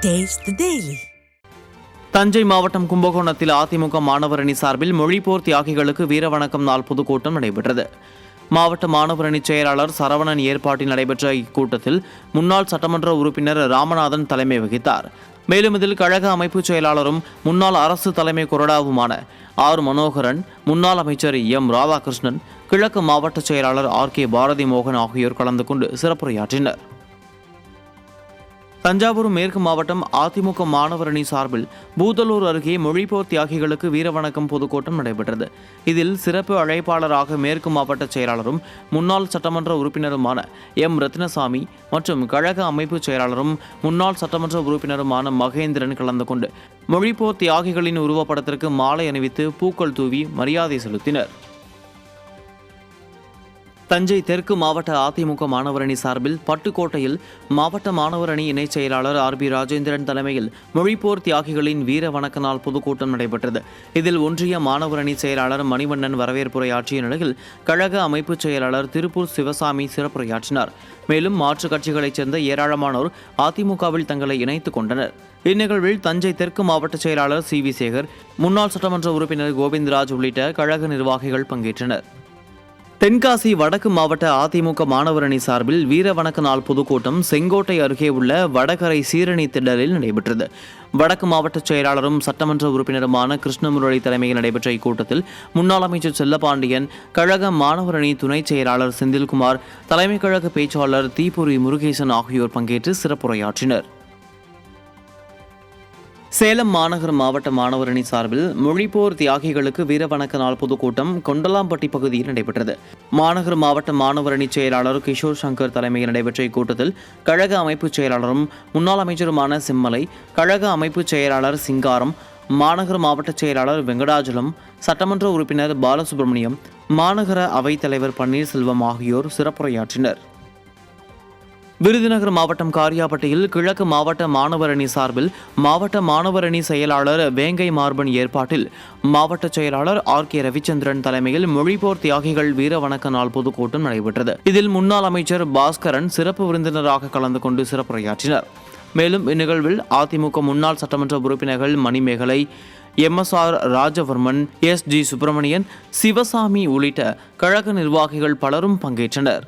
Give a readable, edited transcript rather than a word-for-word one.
Taste the Daily. Thanjai மாவட்டம் கும்பகோணத்தில் அதிமுக மாணவர் அணி சார்பில் மொழிப்போர் தியாகிகளுக்கு வீரவணக்கம் நாள் பொதுக்கூட்டம் நடைபெற்றது. மாவட்ட மாணவர் அணி செயலாளர் சரவணன் ஏற்பாட்டில் நடைபெற்ற இக்கூட்டத்தில் முன்னாள் சட்டமன்ற உறுப்பினர் ராமநாதன் தலைமை வகித்தார். மேலும் இதில் கழக அமைப்பு செயலாளரும் முன்னாள் அரசு தலைமை கொறடாவுமான ஆர் மனோகரன், முன்னாள் அமைச்சர் எம் ராதாகிருஷ்ணன், கிழக்கு மாவட்ட செயலாளர் ஆர்.கே. பாரதி மோகன் ஆகியோர் கலந்து கொண்டு சிறப்புரையாற்றினர். தஞ்சாவூர் மேற்கு மாவட்டம் அதிமுக மாணவர் அணி சார்பில் பூதலூர் அருகே மொழிப்போர் தியாகிகளுக்கு வீரவணக்கம் பொதுக்கூட்டம் நடைபெற்றது. இதில் சிறப்பு அழைப்பாளராக மேற்கு மாவட்ட செயலாளரும் முன்னாள் சட்டமன்ற உறுப்பினருமான எம் ரத்னசாமி மற்றும் கழக அமைப்பு செயலாளரும் முன்னாள் சட்டமன்ற உறுப்பினருமான மகேந்திரன் கலந்து கொண்டு மொழிப்போர் தியாகிகளின் உருவப்படத்திற்கு மாலை அணிவித்து பூக்கள் தூவி மரியாதை செலுத்தினர். தஞ்சை தெற்கு மாவட்ட அதிமுக மாணவர் அணி சார்பில் பட்டுக்கோட்டையில் மாவட்ட மாணவர் அணி இணைச் செயலாளர் ஆர்.பி. ராஜேந்திரன் தலைமையில் மொழிப்போர் தியாகிகளின் வீர வணக்க நாள் பொதுக்கூட்டம் நடைபெற்றது. இதில் ஒன்றிய மாணவர் அணி செயலாளர் மணிவண்ணன் வரவேற்புரையாற்றிய நிலையில் கழக அமைப்பு செயலாளர் திருப்பூர் சிவசாமி சிறப்புரையாற்றினார். மேலும் மாற்றுக் கட்சிகளைச் சேர்ந்த ஏராளமானோர் அதிமுகவில் தங்களை இணைத்துக் கொண்டனர். இந்நிகழ்வில் தஞ்சை தெற்கு மாவட்ட செயலாளர் சி.வி. சேகர், முன்னாள் சட்டமன்ற உறுப்பினர் கோவிந்தராஜ் உள்ளிட்ட கழக நிர்வாகிகள் பங்கேற்றனர். தென்காசி வடக்கு மாவட்ட அதிமுக மாணவர் அணி சார்பில் வீர வணக்க நாள் பொதுக்கூட்டம் செங்கோட்டை அருகே உள்ள வடகரை சீரணி திடலில் நடைபெற்றது. வடக்கு மாவட்ட செயலாளரும் சட்டமன்ற உறுப்பினருமான கிருஷ்ணமுரளி தலைமையில் நடைபெற்ற இக்கூட்டத்தில் முன்னாள் அமைச்சர் செல்லப்பாண்டியன், கழக மாணவர் அணி துணை செயலாளர் செந்தில்குமார், தலைமை கழக பேச்சாளர் தீபுரி முருகேசன் ஆகியோர் பங்கேற்று சிறப்புரையாற்றினர். சேலம் மாநகர மாவட்ட மாணவர் அணி சார்பில் மொழிப்போர் தியாகிகளுக்கு வீரவணக்க நாள் பொதுக்கூட்டம் கொண்டலாம்பட்டி பகுதியில் நடைபெற்றது. மாநகர மாவட்ட மாணவர் அணி செயலாளர் கிஷோர் சங்கர் தலைமையில் நடைபெற்ற இக்கூட்டத்தில் கழக அமைப்பு செயலாளரும் முன்னாள் அமைச்சருமான செம்மலை, கழக அமைப்பு செயலாளர் சிங்காரம், மாநகர மாவட்ட செயலாளர் வெங்கடாஜலம், சட்டமன்ற உறுப்பினர் பாலசுப்ரமணியம், மாநகர அவைத் தலைவர் பன்னீர்செல்வம் ஆகியோர் சிறப்புரையாற்றினர். விருதுநகர் மாவட்டம் காரியாபட்டியில் கிழக்கு மாவட்ட மாணவர் அணி சார்பில் மாவட்ட மாணவர் அணி செயலாளர் வேங்கை மார்பன் ஏற்பாட்டில் மாவட்ட செயலாளர் ஆர்.கே. ரவிச்சந்திரன் தலைமையில் மொழிப்போர் தியாகிகள் வீர வணக்க நாள் பொதுக்கூட்டம் நடைபெற்றது. இதில் முன்னாள் அமைச்சர் பாஸ்கரன் சிறப்பு விருந்தினராக கலந்து கொண்டு சிறப்புரையாற்றினர். மேலும் இந்நிகழ்வில் அதிமுக முன்னாள் சட்டமன்ற உறுப்பினர்கள் மணிமேகலை, எம்.எஸ்.ஆர். ராஜவர்மன், எஸ்.ஜி. சுப்பிரமணியன், சிவசாமி உள்ளிட்ட கழக நிர்வாகிகள் பலரும் பங்கேற்றனர்.